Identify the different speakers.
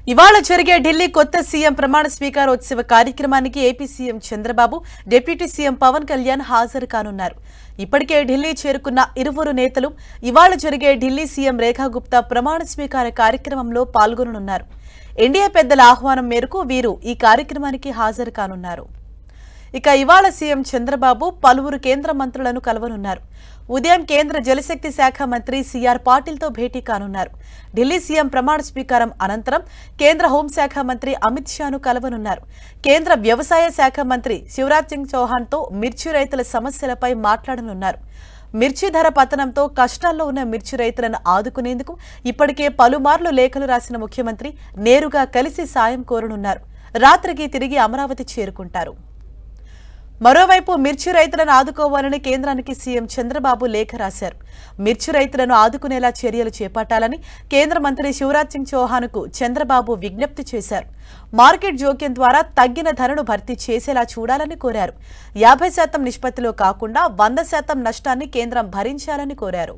Speaker 1: ఇవాళ జరిగే ఢిల్లీ కొత్త సీఎం ప్రమాణ స్వీకారోత్సవ కార్యక్రమానికి AP CM Chandrababu, deputy CM Pawan Kalyan హాజరు కానున్నారు. ఇప్పటికే ఢిల్లీ చేరుకున్న ఇరువురు నేతలు ఇవాళ జరిగే ఢిల్లీ సీఎం రేఖా గుప్తా ప్రమాణ స్వీకార కార్యక్రమంలో పాల్గొననున్నారు. ఎన్డీఏ పెద్దల ఆహ్వానం మేరకు వీరు ఈ కార్యక్రమానికి హాజరు కానున్నారు. ఇక ఇవాళ సీఎం చంద్రబాబు పలువురు కేంద్ర మంత్రులను కలవనున్నారు. ఉదయం కేంద్ర జలశక్తి శాఖ మంత్రి సిఆర్ పాటిల్తో భేటీ కానున్నారు. ఢిల్లీ సీఎం ప్రమాణ స్వీకారం అనంతరం కేంద్ర హోంశాఖ మంత్రి అమిత్ షాను కలవనున్నారు. కేంద్ర వ్యవసాయ శాఖ మంత్రి శివరాజ్ సింగ్ చౌహాన్తో మిర్చి రైతుల సమస్యలపై మాట్లాడనున్నారు. మిర్చి ధర పతనంతో కష్టాల్లో ఉన్న మిర్చి రైతులను ఆదుకునేందుకు ఇప్పటికే పలుమార్లు లేఖలు రాసిన ముఖ్యమంత్రి నేరుగా కలిసి సాయం కోరనున్నారు. రాత్రికి తిరిగి అమరావతి చేరుకుంటారు. మరోవైపు మిర్చి రైతులను ఆదుకోవాలని కేంద్రానికి సీఎం చంద్రబాబు లేఖ రాశారు. మిర్చి రైతులను ఆదుకునేలా చర్యలు చేపట్టాలని కేంద్ర మంత్రి శివరాజ్ సింగ్ చౌహాన్కు చంద్రబాబు విజ్ఞప్తి చేశారు. మార్కెట్ జోక్యం ద్వారా తగ్గిన ధరను భర్తీ చేసేలా చూడాలని కోరారు. 50% నిష్పత్తిలో కాకుండా 100% నష్టాన్ని కేంద్రం భరించాలని కోరారు.